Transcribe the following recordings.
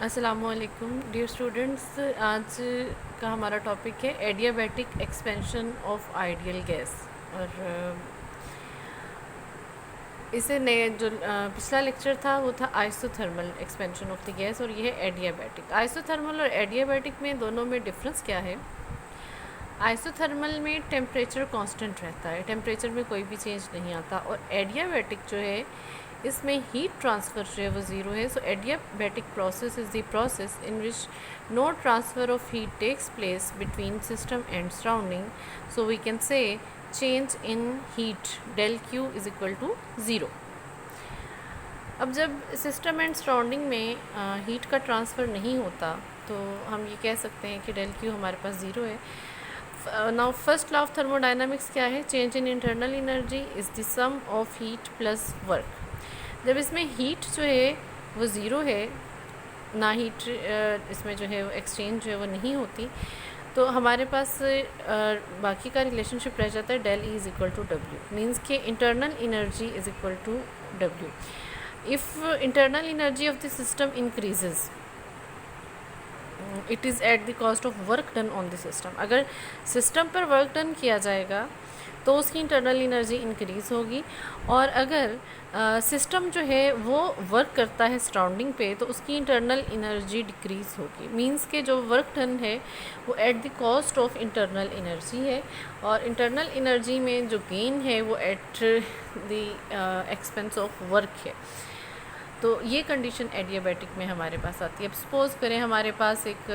अस्सलामुअलैकुम dear students, आज का हमारा टॉपिक है adiabatic expansion of ideal gas. और इसे नए जो पिछला लेक्चर था वो था isothermal expansion of the gas, और ये है एडियाबैटिक। आइसोथर्मल और एडियाबैटिक में दोनों में डिफरेंस क्या है? आइसोथर्मल में टेम्परेचर कांस्टेंट रहता है, टेम्परेचर में कोई भी चेंज नहीं आता। और एडियाबैटिक जो है इसमें हीट ट्रांसफ़र जो है वो ज़ीरो है। So adiabatic process is the process in which no transfer of heat takes place between system and surrounding. So we can say change in heat del Q is equal to zero. अब जब system and surrounding में heat का transfer नहीं होता तो हम ये कह सकते हैं कि डेल क्यू हमारे पास ज़ीरो है। Now first law of thermodynamics क्या है? Change in internal energy is the sum of heat plus work. जब इसमें हीट जो है वो ज़ीरो है, ना हीट इसमें जो है वो एक्सचेंज जो है वो नहीं होती, तो हमारे पास बाकी का रिलेशनशिप रह जाता है del E is equal to W. Means के internal energy is equal to W. If internal energy of the system increases it is at the cost of work done on the system. अगर system पर work done किया जाएगा तो उसकी internal energy increase होगी, और अगर सिस्टम जो है वो वर्क करता है सराउंडिंग पे तो उसकी इंटरनल एनर्जी डिक्रीज़ होगी। मींस के जो वर्क डन है वो eight the cost of internal energy है, और इंटरनल एनर्जी में जो गेन है वो at the expense of work है। तो ये कंडीशन एडियाबैटिक में हमारे पास आती है। अब सपोज़ करें हमारे पास एक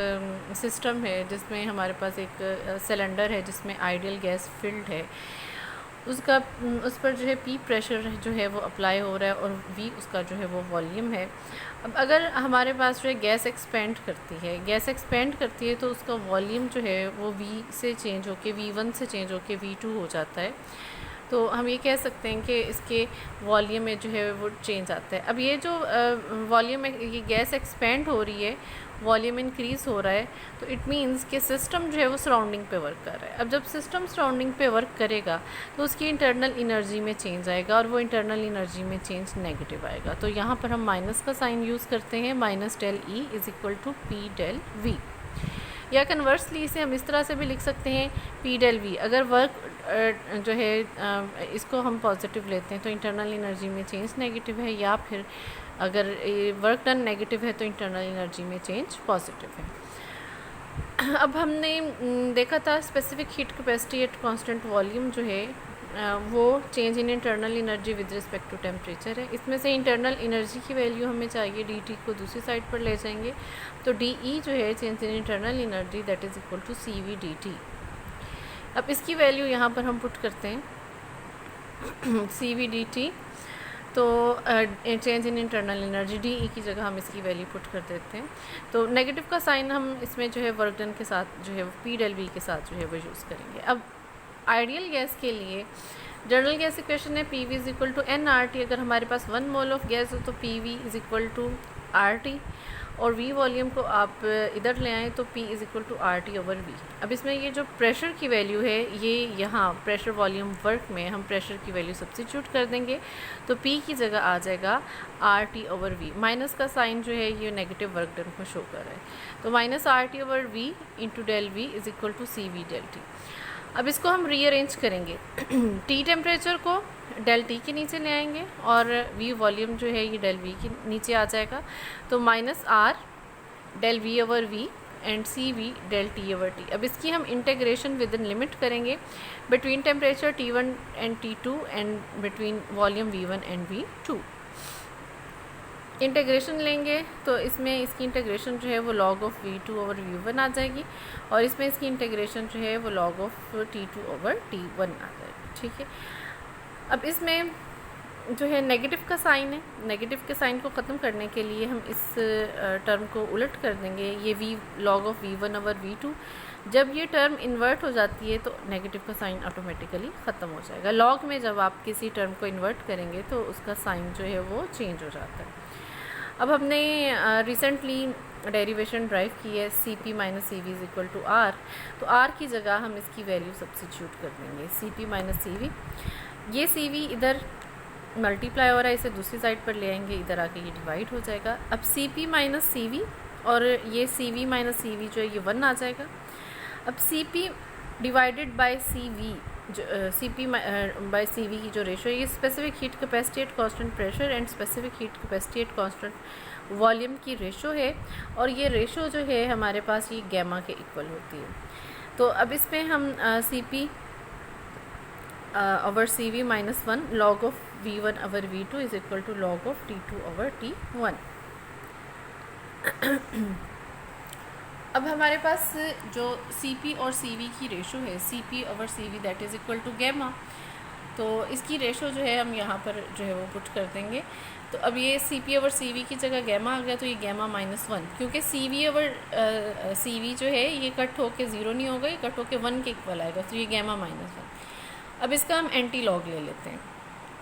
सिस्टम है जिसमें हमारे पास एक सिलेंडर है जिसमें आइडियल गैस फिल्ड है। उस पर जो है पी प्रेशर जो है वो अप्लाई हो रहा है, और वी उसका जो है वो वॉल्यूम है। अब अगर हमारे पास जो है गैस एक्सपेंड करती है तो उसका वॉल्यूम जो है वो वी से चेंज होके V1 से चेंज होके V2 हो जाता है। तो हम ये कह सकते हैं कि इसके वॉल्यूम में जो है वो चेंज आता है। अब ये जो वॉल्यूम में ये गैस एक्सपेंड हो रही है, वॉल्यूम इंक्रीज़ हो रहा है, तो इट मीन्स कि सिस्टम जो है वो सराउंडिंग पे वर्क कर रहा है। अब जब सिस्टम सराउंडिंग पे वर्क करेगा तो उसकी इंटरनल एनर्जी में चेंज आएगा, और वो इंटरनल एनर्जी में चेंज नेगेटिव आएगा। तो यहाँ पर हम माइनस का साइन यूज़ करते हैं, minus del E is equal to P del V. या कन्वर्सली इसे हम इस तरह से भी लिख सकते हैं पी डेल वी। अगर वर्क जो है इसको हम पॉजिटिव लेते हैं तो इंटरनल एनर्जी में चेंज नेगेटिव है, या फिर अगर वर्क डन नेगेटिव है तो इंटरनल एनर्जी में चेंज पॉजिटिव है। अब हमने देखा था specific heat capacity at constant volume जो है वो change in internal energy with respect to temperature है। इसमें से इंटरनल एनर्जी की वैल्यू हमें चाहिए, डी टी को दूसरी साइड पर ले जाएंगे तो डी ई जो है change in internal energy that is equal to C V D T. अब इसकी वैल्यू यहाँ पर हम पुट करते हैं सी वी डी टी, तो change in internal energy D E की जगह हम इसकी वैल्यू पुट कर देते हैं। तो नेगेटिव का साइन हम इसमें जो है वर्क डन के साथ जो है पी डेल वी के साथ जो है वो यूज़ करेंगे। अब आइडियल गैस के लिए जनरल गैस इक्वेशन है P V is equal to N R T. अगर हमारे पास 1 मोल ऑफ गैस हो तो P V is equal to R T, और वी वॉल्यूम को आप इधर ले आएँ तो P is equal to R T over V. अब इसमें ये जो प्रेशर की वैल्यू है ये यहाँ प्रेशर वॉल्यूम वर्क में हम प्रेशर की वैल्यू सब्स्टिट्यूट कर देंगे, तो पी की जगह आ जाएगा R T over V. Minus का साइन जो है ये नेगेटिव वर्क डन को शो कर रहा है, तो minus R T over V into del V is equal to C V del T. अब इसको हम रीअरेंज करेंगे टी टेम्परेचर को डेल टी के नीचे ले आएंगे, और वी वॉल्यूम जो है ये डेल वी के नीचे आ जाएगा, तो minus R del V over V and C V del T over T. अब इसकी हम इंटेग्रेशन विद इन लिमिट करेंगे between temperature T1 and T2 and between volume V1 and V2। Integration लेंगे तो इसमें इसकी इंटेग्रेशन जो है वो log of V2 over V1 आ जाएगी, और इसमें इसकी इंटेग्रेशन जो है वो log of T2 over T1 आ जाएगी। ठीक है, अब इसमें जो है नेगेटिव का साइन है, नेगेटिव के साइन को ख़त्म करने के लिए हम इस टर्म को उलट कर देंगे, ये we log of V1 over V2। जब ये टर्म इन्वर्ट हो जाती है तो नेगेटिव का साइन ऑटोमेटिकली ख़त्म हो जाएगा। लॉग में जब आप किसी टर्म को इन्वर्ट करेंगे तो उसका साइन जो है वो चेंज हो जाता है। अब हमने रिसेंटली डेरिवेशन ड्राइव की है C P minus C V is equal to R, तो आर की जगह हम इसकी वैल्यू सब्स्टिट्यूट कर देंगे C P minus C V. ये सी वी इधर मल्टीप्लाई हो रहा है, इसे दूसरी साइड पर ले आएंगे, इधर आके ये डिवाइड हो जाएगा। अब C P minus C V, और ये C V minus C V जो है ये 1 आ जाएगा। अब C P divided by C V, जो C P by C V की जो रेशो है, ये specific heat capacity at constant pressure and specific heat capacity at constant volume की रेशो है, और ये रेशो जो है हमारे पास ये गैमा के इक्वल होती है। तो अब इसमें हम C P over C V minus 1 log of V1 over V2 is equal to log of T2 over T1। अब हमारे पास जो Cp और Cv की रेशो है, Cp over Cv that is equal to gamma, तो इसकी रेशो जो है हम यहाँ पर जो है वो पुट कर देंगे। तो अब ये Cp ओवर Cv की जगह गैमा आ गया, तो ये गैमा माइनस 1, क्योंकि Cv ओवर Cv जो है ये कट होके 0 नहीं होगा, ये कट होके 1 के इक्वल आएगा, तो ये गैमा माइनस 1। अब इसका हम एंटी लॉग ले लेते हैं।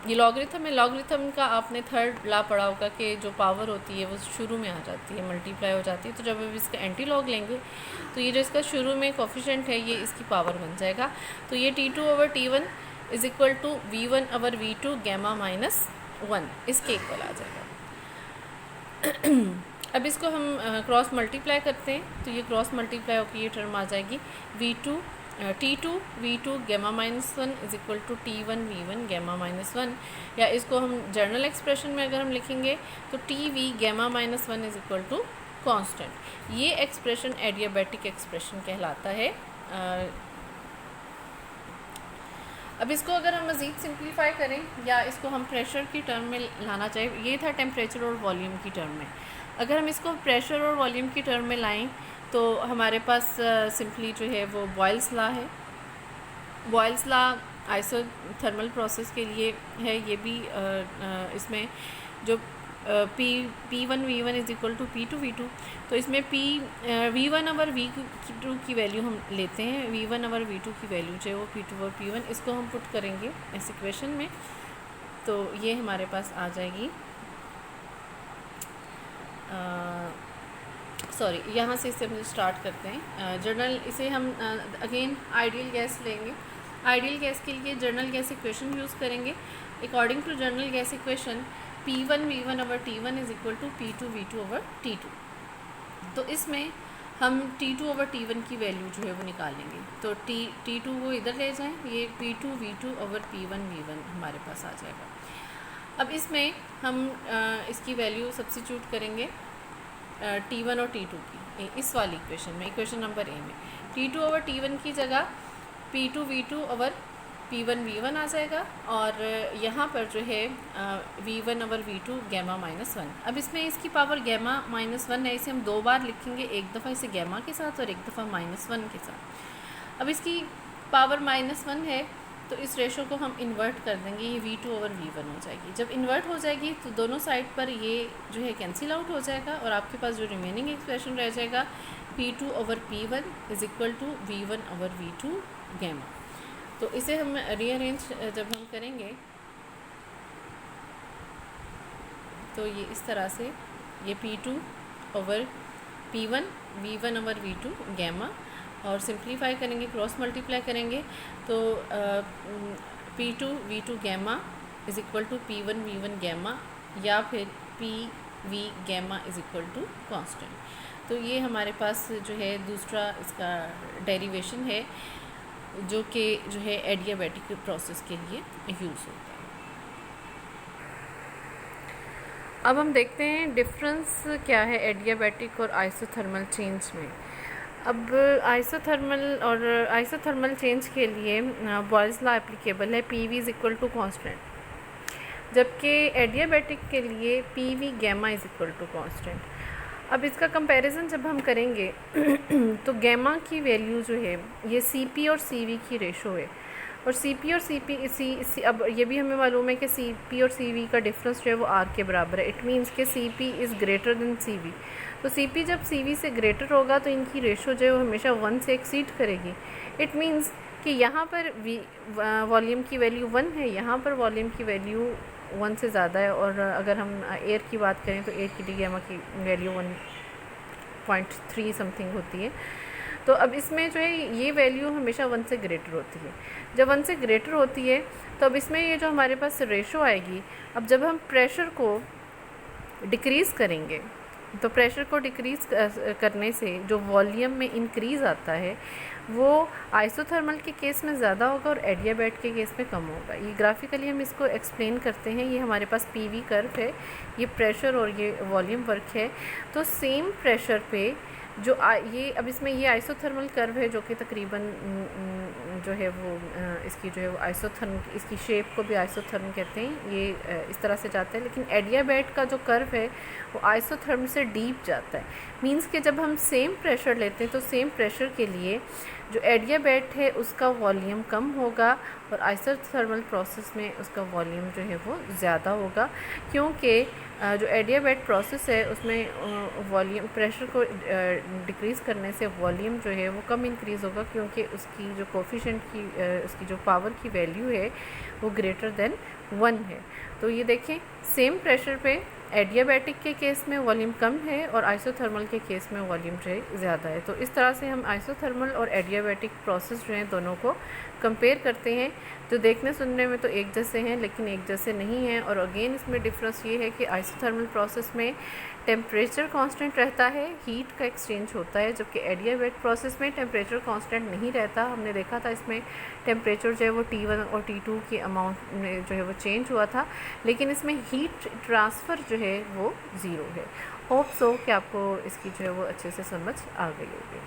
ये लॉगरिथम है, लॉगरिथम का आपने थर्ड ला पढ़ा होगा कि जो पावर होती है वो शुरू में आ जाती है, मल्टीप्लाई हो जाती है। तो जब अब इसका एंटी लॉग लेंगे तो ये जो इसका शुरू में कोफिशिएंट है ये इसकी पावर बन जाएगा। तो ये T2 over T1 is equal to V1 over V2 gamma minus 1, इसके इक्वल आ जाएगा। अब इसको हम क्रॉस मल्टीप्लाई करते हैं, तो ये क्रॉस मल्टीप्लाई होकर ये टर्म आ जाएगी T2 V2 gamma minus 1 is equal to T1 V1 gamma minus 1, या इसको हम जर्नल एक्सप्रेशन में अगर हम लिखेंगे तो TV gamma minus 1 is equal to constant. ये एक्सप्रेशन एडियाबैटिक एक्सप्रेशन कहलाता है। अब इसको अगर हम मज़ीद सिंप्लीफाई करें या इसको हम प्रेशर की टर्म में लाना चाहिए, ये था टेम्परेचर और वॉल्यूम की टर्म में। अगर हम इसको प्रेशर और वॉल्यूम की टर्म में लाएं तो हमारे पास सिंपली जो है वो बॉयल्स लॉ है। बॉयल्स लॉ आइसोथर्मल प्रोसेस के लिए है। ये भी इसमें जो P1 V1 is equal to P2 V2, तो इसमें V1 ओवर V2 की वैल्यू हम लेते हैं। V1 ओवर V2 की वैल्यू जो है वो P2 ओवर P1, इसको हम पुट करेंगे इस इक्वेशन में, तो ये हमारे पास आ जाएगी। सॉरी, यहाँ से इसे हम स्टार्ट करते हैं। जर्नल इसे हम अगेन आइडियल गैस लेंगे। आइडियल गैस के लिए जर्नल गैस इक्वेशन यूज़ करेंगे। According to general gas equation P1 V1 over T1 is equal to P2 V2 over T2। तो इसमें हम T2 ओवर T1 की वैल्यू जो है वो निकालेंगे। तो T2 वो इधर ले जाएं, ये P2 V2 over P1 V1 हमारे पास आ जाएगा। अब इसमें हम इसकी वैल्यू सब्स्टिट्यूट करेंगे T1 और T2 की इस वाली इक्वेशन में, इक्वेशन नंबर ए में। T2 ओवर T1 की जगह P2 V2 over P1 V1 आ जाएगा, और यहाँ पर जो है V1 over V2 gamma minus 1। अब इसमें इसकी पावर गैमा माइनस 1 है, इसे हम 2 बार लिखेंगे, एक दफ़ा इसे गैमा के साथ और एक दफ़ा माइनस 1 के साथ। अब इसकी पावर माइनस 1 है, तो इस रेशो को हम इन्वर्ट कर देंगे, ये V2 ओवर V1 हो जाएगी। जब इन्वर्ट हो जाएगी तो दोनों साइड पर ये जो है कैंसिल आउट हो जाएगा, और आपके पास जो रिमेनिंग एक्सप्रेशन रह जाएगा P2 over P1 is equal to V1 over V2 gamma. तो इसे हम रीअरेंज जब हम करेंगे तो ये इस तरह से, ये P2 over P1 V1 over V2 gamma, और सिंप्लीफाई करेंगे, क्रॉस मल्टीप्लाई करेंगे, तो P2 V2 gamma is equal to P1 V1 gamma, या फिर PV gamma is equal to constant. तो ये हमारे पास जो है दूसरा इसका डेरिवेशन है, जो कि जो है एडियाबैटिक प्रोसेस के लिए यूज़ होता है। अब हम देखते हैं डिफरेंस क्या है एडियाबैटिक और आइसोथर्मल चेंज में। अब आइसोथर्मल चेंज के लिए बॉयल्स लॉ एप्लीकेबल है, PV is equal to constant, जबकि एडियाबैटिक के लिए PV gamma is equal to constant. अब इसका कंपैरिजन जब हम करेंगे तो गैमा की वैल्यू जो है ये CP और CV की रेशो है, और CP और CP अब ये भी हमें मालूम है कि CP और CV का डिफरेंस जो है वो R के बराबर है। इट मीन्स कि CP is greater than CV। तो CP जब CV से ग्रेटर होगा तो इनकी रेशो जो है वो हमेशा 1 से एक्सीड करेगी। इट मीन्स कि यहाँ पर वॉल्यूम की वैल्यू 1 है, यहाँ पर वॉल्यूम की वैल्यू 1 से ज़्यादा है, और अगर हम एयर की बात करें तो एयर की डी गैमा की वैल्यू 1.3 समथिंग होती है। तो अब इसमें जो है ये वैल्यू हमेशा 1 से ग्रेटर होती है। जब 1 से ग्रेटर होती है तो अब इसमें ये जो हमारे पास रेशो आएगी, अब जब हम प्रेशर को डिक्रीज़ करेंगे तो प्रेशर को डिक्रीज़ करने से जो वॉल्यूम में इंक्रीज़ आता है वो आइसोथर्मल के केस में ज़्यादा होगा और एडियाबैट के केस में कम होगा। ये ग्राफिकली हम इसको एक्सप्लेन करते हैं। ये हमारे पास पीवी कर्व है, ये प्रेशर और ये वॉल्यूम वर्क है। तो सेम प्रेशर पे जो ये अब इसमें ये आइसोथर्मल कर्व है जो कि तकरीबन जो है वो इसकी जो है वो आइसोथर्म, इसकी शेप को भी आइसोथर्म कहते हैं, ये इस तरह से जाता है। लेकिन एडियाबैट का जो कर्व है वो आइसोथर्म से डीप जाता है। मींस कि जब हम सेम प्रेशर लेते हैं तो सेम प्रेशर के लिए जो एडियाबैट है उसका वॉल्यूम कम होगा और आइसोथर्मल प्रोसेस में उसका वॉल्यूम जो है वो ज़्यादा होगा, क्योंकि जो एडियाबैट प्रोसेस है उसमें वॉल्यूम प्रेशर को डिक्रीज़ करने से वॉल्यूम जो है वो कम इंक्रीज़ होगा, क्योंकि उसकी जो कोफिशिएंट की उसकी जो पावर की वैल्यू है वो ग्रेटर देन 1 है। तो ये देखें, सेम प्रेशर पे एडियाबैटिक के केस में वॉल्यूम कम है और आइसोथर्मल के केस में वॉल्यूम जो है ज़्यादा है। तो इस तरह से हम आइसोथर्मल और एडियाबैटिक प्रोसेस जो हैं दोनों को कंपेयर करते हैं। तो देखने सुनने में तो एक जैसे हैं लेकिन एक जैसे नहीं हैं। और अगेन इसमें डिफरेंस ये है कि आइसोथर्मल प्रोसेस में टेम्परेचर कांस्टेंट रहता है, हीट का एक्सचेंज होता है, जबकि एडियाबैट प्रोसेस में टेम्परेचर कांस्टेंट नहीं रहता। हमने देखा था इसमें टेम्परेचर जो है वो T1 और T2 की अमाउंट में जो है वो चेंज हुआ था, लेकिन इसमें हीट ट्रांसफ़र जो है वो ज़ीरो है। होप सो कि आपको इसकी जो है वो अच्छे से समझ आ गई होगी।